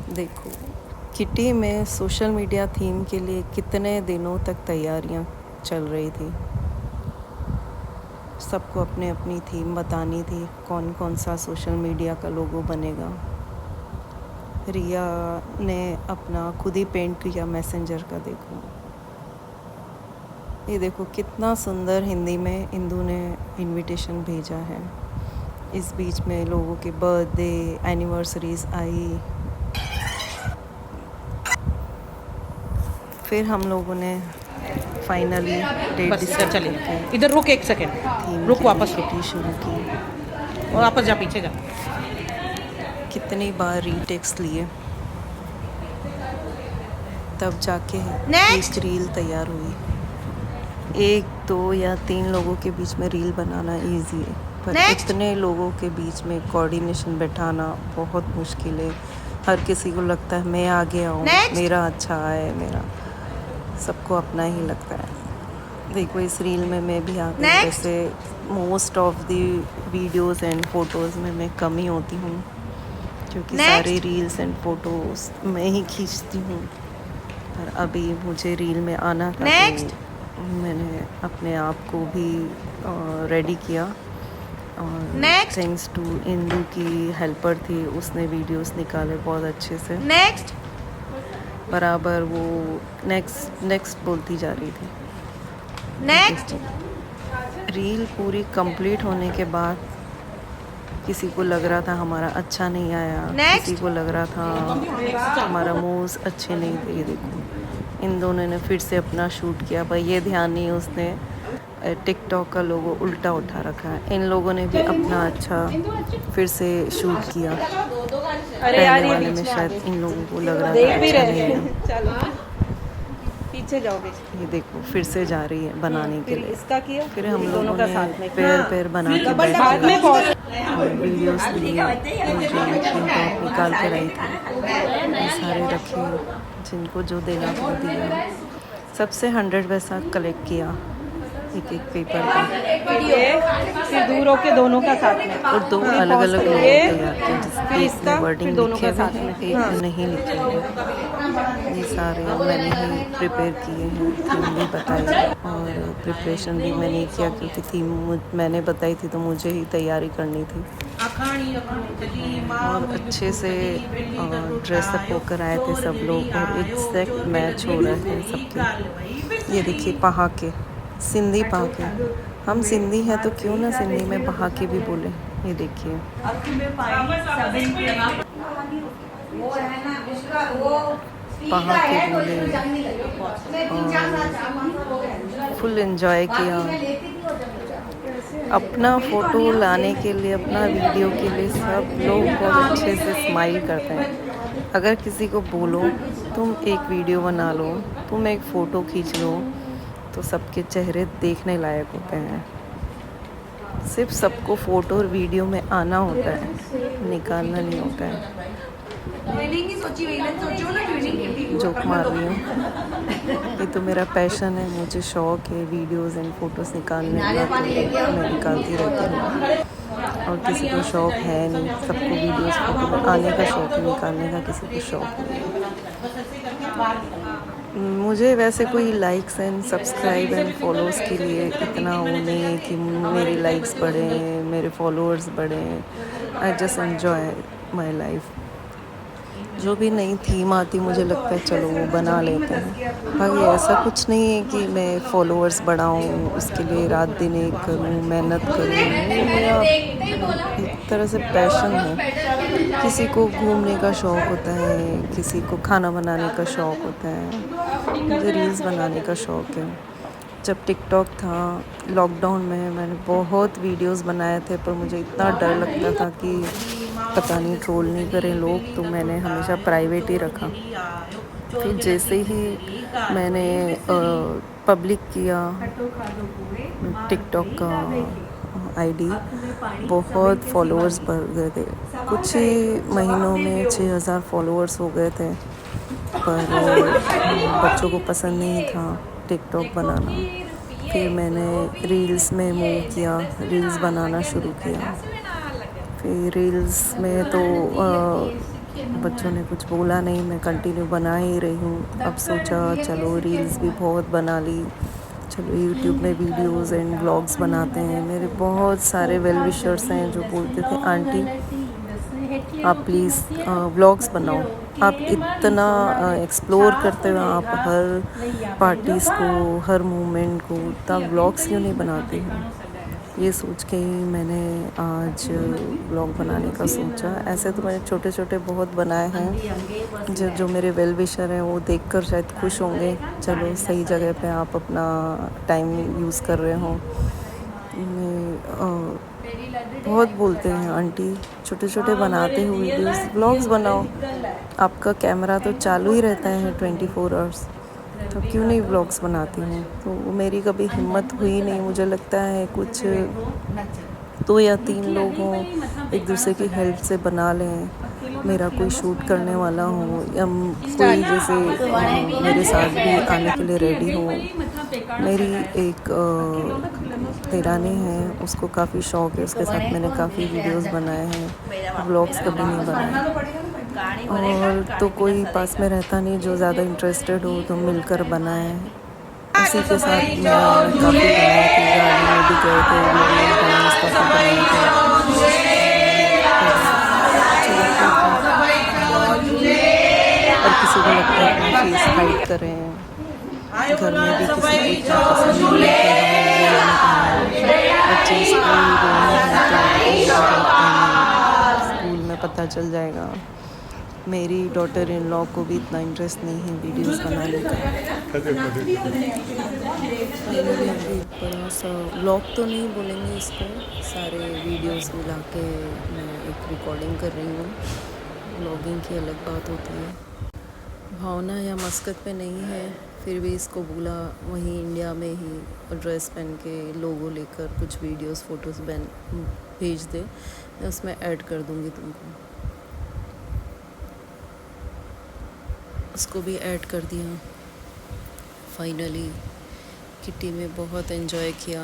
देखो, किटी में social media theme के लिए कितने दिनों तक तैयारियां चल रही थी। सबको अपने अपनी थीम बतानी थी, कौन कौन सा सोशल मीडिया का लोगो बनेगा। रिया ने अपना खुद ही पेंट किया मैसेंजर का। देखो, ये देखो कितना सुंदर हिंदी में इंदू ने इनविटेशन भेजा है। इस बीच में लोगों के बर्थडे एनिवर्सरीज आई। फिर हम लोगों ने फाइनली डेट बस इधर डिसाइड चले, करके इधर रुक 1 सेकेंड, थीम रुक के लिए वापस रुक किटी शुरू की। और वापस जा, पीछे जा। कितनी बार रीटेक्स लिए, तब जाके नेक्स्ट एक रील तैयार हुई। 1, 2 या 3 लोगों के बीच में रील बनाना इजी है, पर Next. इतने लोगों के बीच में कोऑर्डिनेशन बैठाना बहुत मुश्किल है। हर किसी को लगता है मैं आगे आऊँ, Next. मेरा अच्छा है, मेरा सबको अपना ही लगता है। देखो, इस रील में मैं भी आ गई। Next. वैसे most of the videos and photos में मैं कम ही होती हूँ, क्योंकि Next. सारे रील्स एंड फोटोज़ मैं ही खींचती हूँ। पर अभी मुझे रील में आना था, Next. तो मैंने अपने आप को भी रेडी किया। और Next. थैंक्स टू इंदू की हेल्पर थी, उसने वीडियोस निकाले बहुत अच्छे से। नेक्स्ट बराबर वो नेक्स्ट नेक्स्ट बोलती जा रही थी। नेक्स्ट रील पूरी कंप्लीट होने के बाद किसी को लग रहा था हमारा अच्छा नहीं आया, Next. किसी को लग रहा था हमारा मूव्स अच्छे नहीं थे। ये देखो, इन दोनों ने फिर से अपना शूट किया। भाई ये ध्यान नहीं, उसने टिकटॉक का लोगो उल्टा उठा रखा है। इन लोगों ने भी अपना अच्छा फिर से शूट किया। पहले वाले में शायद इन लोगों को लग रहा था अच्छा नहीं है। चलो पीछे जाओगे। ये देखो फिर से जा रही है बनाने के लिए। इसका किया, फिर हम दोनों लोगों का ने साथ में पैर बना के बाद में बैठे और वीडियोस लिए, जो प्रिंट निकाल कर आई थी ये सारे रखे, जिनको जो देना था दिया। सबसे 100 पैसा कलेक्ट किया एक एक पेपर का। ये फिर दूर होके दोनों का साथ में और 2 अलग अलग लोग तैयार किए, फिर जिसमें एक इसका, में वर्डिंग फिर दोनों लिखे का हुए साथ हैं, में। एक में नहीं लिखे हुए। ये सारे मैंने ही प्रिपेयर किए हैं, थीम भी बताई और प्रिपरेशन भी मैंने ही किया, क्योंकि थीम मैंने बताई थी तो मुझे ही तैयारी करनी थी। और अच्छे से ड्रेसअप होकर आए थे सब लोग, और एग्जैक्ट मैच हो रहे थे सबके। ये देखिए पहाके, सिंधी पहाके। हम सिंधी हैं तो क्यों ना सिंधी में पहाके भी बोले। ये देखिए पहाके बोले और फुल एंजॉय किया। अपना फ़ोटो लाने के लिए, अपना वीडियो के लिए सब लोग बहुत अच्छे से स्माइल करते हैं। अगर किसी को बोलो तुम एक वीडियो बना लो, तुम एक फ़ोटो खींच लो, तो सबके चेहरे देखने लायक होते हैं। सिर्फ सबको फ़ोटो और वीडियो में आना होता है, निकालना नहीं होता है। जोक मार रही हूँ, ये तो मेरा पैशन है, मुझे शौक़ है वीडियोस एंड फ़ोटोज़ निकालने का, तो मैं निकालती रहती हूँ। और किसी को शौक़ है नहीं, सबको वीडियोस फ़ोटो में आने का शौक़ है, निकालने का किसी को शौक़ नहीं है। मुझे वैसे कोई likes and subscribe and followers के लिए इतना वो नहीं है कि मेरी लाइक्स बढ़ें, मेरे फॉलोअर्स बढ़ें। I just enjoy my life. जो भी नई थीम आती मुझे लगता है चलो वो बना लेते हैं। बाकी ऐसा कुछ नहीं है कि मैं फॉलोअर्स बढ़ाऊँ, उसके लिए रात दिन एक करूँ, मेहनत करूँ। ये मेरा एक तरह से पैशन है। किसी को घूमने का शौक़ होता है, किसी को खाना बनाने का शौक़ होता है, मुझे रील्स बनाने का शौक़ है। जब टिकटॉक था लॉकडाउन में, मैंने बहुत वीडियोस बनाए थे, पर मुझे इतना डर लगता था कि पता नहीं ट्रोल नहीं करें लोग, तो मैंने हमेशा प्राइवेट ही रखा। फिर जैसे ही मैंने पब्लिक किया टिकटॉक का आईडी, बहुत फॉलोअर्स बढ़ गए थे। कुछ ही महीनों में 6000 फॉलोअर्स हो गए थे। पर बच्चों को पसंद नहीं था टिकटॉक बनाना। फिर मैंने रील्स में मूव किया, रील्स बनाना शुरू किया। फिर रील्स में तो बच्चों ने कुछ बोला नहीं, मैं कंटिन्यू बना ही रही हूँ। अब सोचा चलो रील्स भी बहुत बना ली, चलो यूट्यूब में वीडियोस एंड व्लॉग्स बनाते हैं। मेरे बहुत सारे वेल विशर्स हैं जो बोलते थे आंटी आप प्लीज़ व्लॉग्स बनाओ, आप इतना एक्सप्लोर करते हो, आप हर पार्टीज़ को, हर मोमेंट को, तब व्लॉग्स क्यों नहीं बनाती हो। ये सोच के ही मैंने आज व्लॉग बनाने का सोचा। ऐसे तो मैंने छोटे छोटे बहुत बनाए हैं, जो मेरे वेल विशर हैं वो देखकर शायद खुश होंगे, चलो सही जगह पे आप अपना टाइम यूज़ कर रहे हो। बहुत बोलते हैं आंटी छोटे छोटे बनाते हो वीडियोस, व्लॉग्स बनाओ, आपका कैमरा तो चालू ही रहता है 24 आवर्स, तो क्यों नहीं व्लॉग्स बनाती हूँ। तो मेरी कभी हिम्मत हुई नहीं। मुझे लगता है कुछ 2 या 3 लोग हों, एक दूसरे की हेल्प से बना लें, मेरा कोई शूट करने वाला हो या कोई जैसे मेरे साथ भी आने के लिए रेडी हो। मेरी एक देरानी है, उसको काफ़ी शौक़ है, उसके साथ मैंने काफ़ी वीडियोस बनाए हैं, व्लॉग्स कभी नहीं बनाए। और तो कोई पास में रहता नहीं जो ज़्यादा इंटरेस्टेड हो तो मिलकर बनाए। उसी के साथ मैं काफ़ी बनाई थी, गाड़ी में भी गए थे, डांस काफ़ी बनाए थे। और किसी को लगता है अपना फेस हाइड करें, घर में भी किसी को इतना पसंद नहीं है, बच्चे स्कूल में पता चल जाएगा। मेरी डॉटर इन लॉ को भी इतना इंटरेस्ट नहीं है वीडियोस बनाने का। बड़ा सा व्लॉग तो नहीं बोलेंगे इसको, सारे वीडियोस मिला के मैं एक रिकॉर्डिंग कर रही हूँ। व्लॉगिंग की अलग बात होती है। भावना या मस्कत में नहीं है, फिर भी इसको बोला वहीं इंडिया में ही ड्रेस पहन के लोगो लेकर कुछ वीडियोस फ़ोटोज़ भेज दे, मैं उसमें ऐड कर दूँगी तुमको। उसको भी ऐड कर दिया। फाइनली किटी में बहुत एंजॉय किया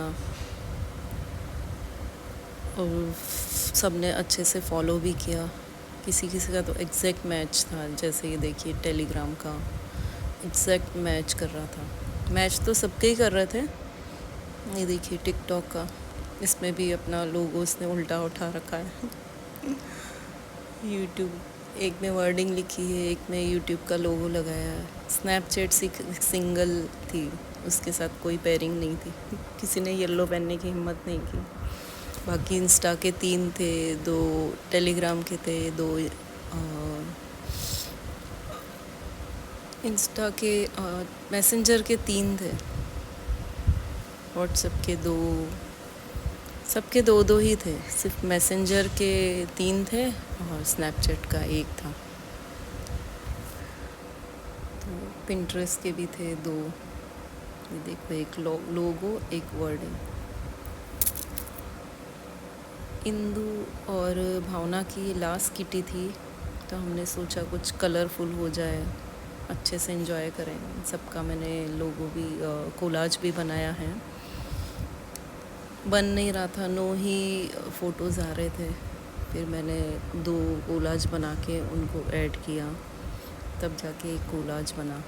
और सब ने अच्छे से फॉलो भी किया। किसी किसी का तो एग्जैक्ट मैच था, जैसे ये देखिए टेलीग्राम का एग्जैक्ट मैच कर रहा था। मैच तो सबके ही कर रहे थे। ये देखिए टिकटॉक का, इसमें भी अपना लोगो उसने उल्टा उठा रखा है। यूट्यूब, एक में वर्डिंग लिखी है, एक में यूट्यूब का लोगो लगाया है। स्नैपचैट सिंगल थी, उसके साथ कोई पेयरिंग नहीं थी, किसी ने येलो पहनने की हिम्मत नहीं की। बाकी इंस्टा के 3 थे, 2 टेलीग्राम के थे, 2 इंस्टा के मैसेंजर के 3 थे, व्हाट्सएप के 2, सबके 2-2 ही थे। सिर्फ मैसेंजर के 3 थे और स्नैपचैट का 1 था। तो पिंटरेस्ट के भी थे 2। ये देखो एक लोगो, एक वर्डिंग। इंदु और भावना की लास्ट किटी थी, तो हमने सोचा कुछ कलरफुल हो जाए, अच्छे से एंजॉय करें। सबका मैंने लोगो भी कोलाज भी बनाया है। बन नहीं रहा था, 9 ही फ़ोटोज़ आ रहे थे, फिर मैंने 2 कोलाज बना के उनको ऐड किया, तब जाके एक कोलाज बना।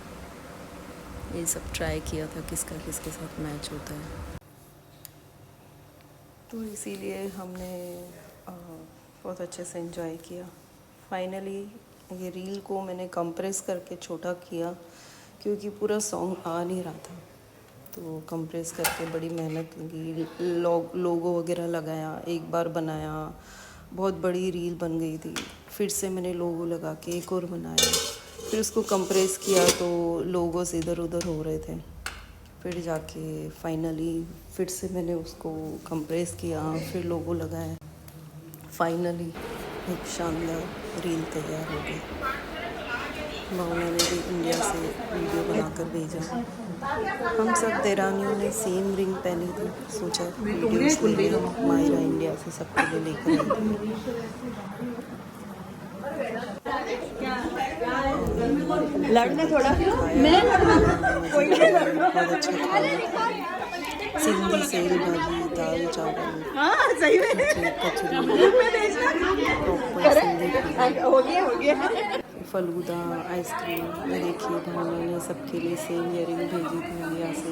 ये सब ट्राई किया था किसका किसके साथ मैच होता है, तो इसीलिए हमने बहुत अच्छे से एंजॉय किया। फाइनली ये रील को मैंने कंप्रेस करके छोटा किया, क्योंकि पूरा सॉन्ग आ नहीं रहा था, तो कंप्रेस करके बड़ी मेहनत लगी। लोगो वगैरह लगाया, एक बार बनाया, बहुत बड़ी रील बन गई थी। फिर से मैंने लोगो लगा के एक और बनाया, फिर उसको कंप्रेस किया तो लोगोस इधर उधर हो रहे थे। फिर जाके फाइनली फिर से मैंने उसको कंप्रेस किया, फिर लोगो लगाया। फाइनली एक शानदार रील तैयार हो गई। भावना ने भी इंडिया से वीडियो बनाकर भेजा। हम सब देरानियों ने सेम रिंग पहनी थी, सोचा वीडियोस ले लें। मायरा इंडिया से सबके लिए लेकर आई थी। लड़ने थोड़ा बहुत अच्छा खाया। सिंधी सेल भाजी, दाल चावल, हाँ सही में कचौरी, प्रॉपर सिंधी खाना, हो गया फलूदा, आइसक्रीम। ये देखिए भावना ने सबके लिए सेम ईयरिंग भेजी थी इंडिया से।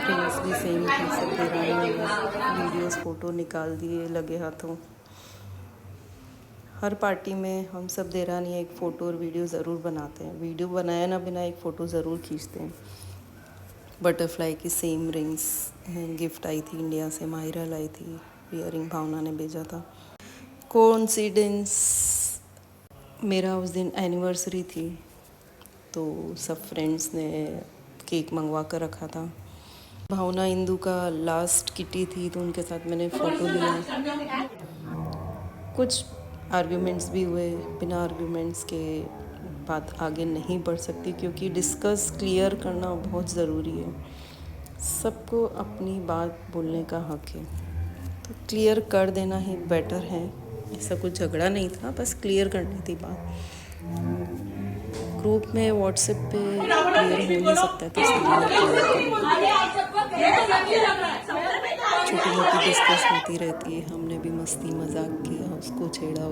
ड्रिंक्स भी सेम थी, सब दे रहे हैं। वीडियोस फ़ोटो निकाल दिए लगे हाथों। हर पार्टी में हम सब देरानी एक फ़ोटो और वीडियो ज़रूर बनाते हैं। वीडियो बनाया ना बिना एक फ़ोटो ज़रूर खींचते हैं। बटरफ्लाई की सेम रिंग्स गिफ्ट आई थी इंडिया से, माहिरा लाई थी। ईयरिंग भावना ने भेजा था। कोइंसिडेंस, मेरा उस दिन एनिवर्सरी थी तो सब फ्रेंड्स ने केक मंगवा कर रखा था। भावना इंदू का लास्ट किटी थी तो उनके साथ मैंने फ़ोटो लिया। कुछ आर्ग्यूमेंट्स भी हुए, बिना आर्ग्यूमेंट्स के बात आगे नहीं बढ़ सकती क्योंकि डिस्कस क्लियर करना बहुत ज़रूरी है। सबको अपनी बात बोलने का हक है तो क्लियर कर देना ही बेटर है। ऐसा कुछ झगड़ा नहीं था, बस क्लियर करनी थी बात। ग्रुप में व्हाट्सएप पे क्लियर हो नहीं सकता तो छोटी मोटी डिस्कस होती रहती है। हमने भी मस्ती मजाक किया, उसको छेड़ा,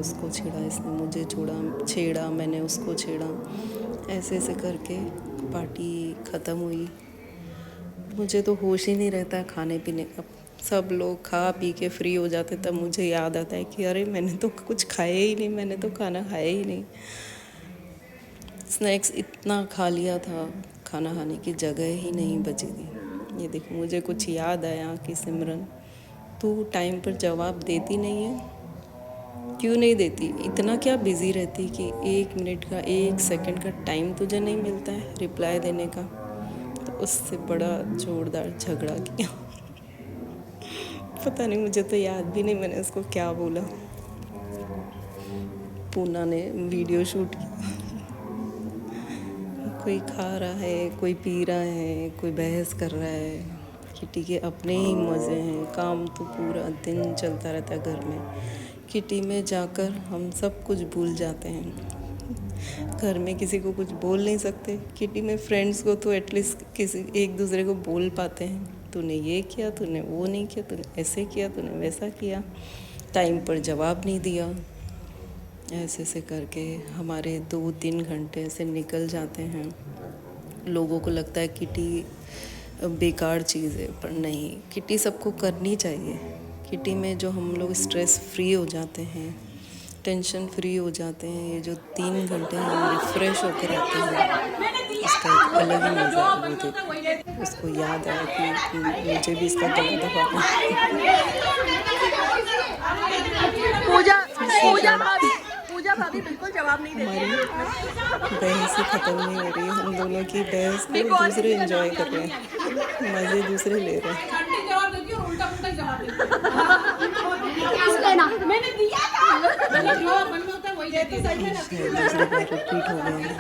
इसने मुझे छेड़ा, मैंने उसको छेड़ा। ऐसे ऐसे करके पार्टी ख़त्म हुई। मुझे तो होश ही नहीं रहता है खाने पीने का। सब लोग खा पी के फ्री हो जाते तब मुझे याद आता है कि अरे मैंने तो कुछ खाया ही नहीं, मैंने तो खाना खाया ही नहीं। स्नैक्स इतना खा लिया था, खाना खाने की जगह ही नहीं बची थी। ये देखो मुझे कुछ याद आया कि सिमरन तू टाइम पर जवाब देती नहीं है, क्यों नहीं देती? इतना क्या बिज़ी रहती कि 1 मिनट का 1 सेकंड का टाइम तुझे नहीं मिलता है रिप्लाई देने का? तो उससे बड़ा जोरदार झगड़ा किया। पता नहीं, मुझे तो याद भी नहीं मैंने उसको क्या बोला। पूना ने वीडियो शूट किया। कोई खा रहा है, कोई पी रहा है, कोई बहस कर रहा है। किटी के अपने ही मज़े हैं। काम तो पूरा दिन चलता रहता है घर में। किटी में जाकर हम सब कुछ भूल जाते हैं। घर में किसी को कुछ बोल नहीं सकते, किटी में फ्रेंड्स को तो एटलीस्ट किसी एक दूसरे को बोल पाते हैं। तूने ये किया, तूने वो नहीं किया, तूने ऐसे किया, तूने वैसा किया, टाइम पर जवाब नहीं दिया। ऐसे ऐसे करके हमारे 2-3 घंटे ऐसे निकल जाते हैं। लोगों को लगता है किटी बेकार चीज़ है, पर नहीं, किटी सबको करनी चाहिए। किटी में जो हम लोग स्ट्रेस फ्री हो जाते हैं, टेंशन फ्री हो जाते हैं, ये जो 3 घंटे हम रिफ़्रेश होकर आते हैं, इसका एक अलग ही मज़ा है। वो देख उसको याद आया कि मुझे भी इसका गला दबाना। पूजा भाभी बिल्कुल जवाब नहीं देती। हमारी बहस ही ख़त्म नहीं हो रही है। हम दोनों की बहस को दूसरे एंजॉय कर रहे हैं, मज़े दूसरे ले रहे हैं। मैंने दिया था। दूसरे बार रिपीट हो गए हैं।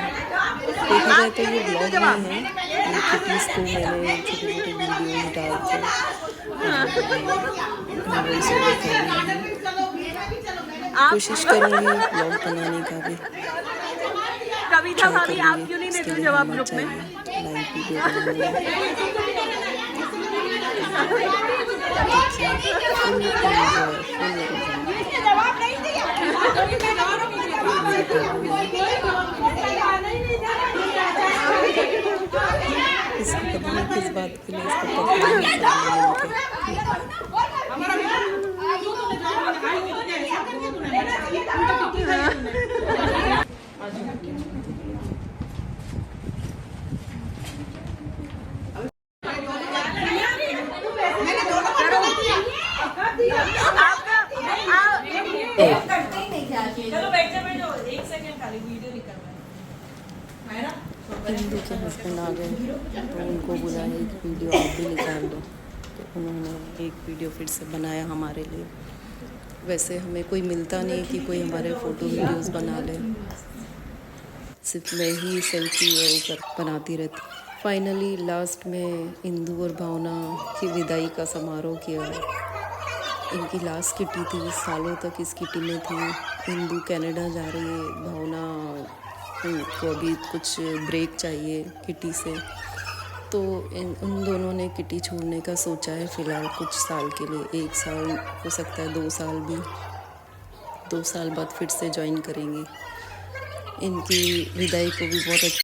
देखा जाए तो ये ब्लॉग नहीं है, ये कुकीज़ को मैंने छोटे छोटे वीडियोज़ डाल के कोशिश करूँगी ब्लॉग बनाने का भी। कविता भाभी आप क्यों नहीं देते जवाब ग्रुप में? लाइव वीडियो इसको पता नहीं किस बात के लिए इसको पता इंदू के हस्बैंड आ गए तो उनको बुलाया एक वीडियो आप भी निकाल दो, तो उन्होंने एक वीडियो फिर से बनाया हमारे लिए। वैसे हमें कोई मिलता नहीं कि कोई हमारे फ़ोटो वीडियोस बना ले, सिर्फ मैं ही सेल्फी और ऊपर बनाती रहती। फाइनली लास्ट में इंदू और भावना की विदाई का समारोह किया। इनकी लास्ट किटी थी, सालों तक इस किटी में थी। इंदू कनाडा जा रही है, भावना को अभी कुछ ब्रेक चाहिए किटी से, तो उन दोनों ने किटी छोड़ने का सोचा है फ़िलहाल कुछ साल के लिए, 1 साल हो सकता है, 2 साल भी, 2 साल बाद फिर से ज्वाइन करेंगे। इनकी विदाई को भी बहुत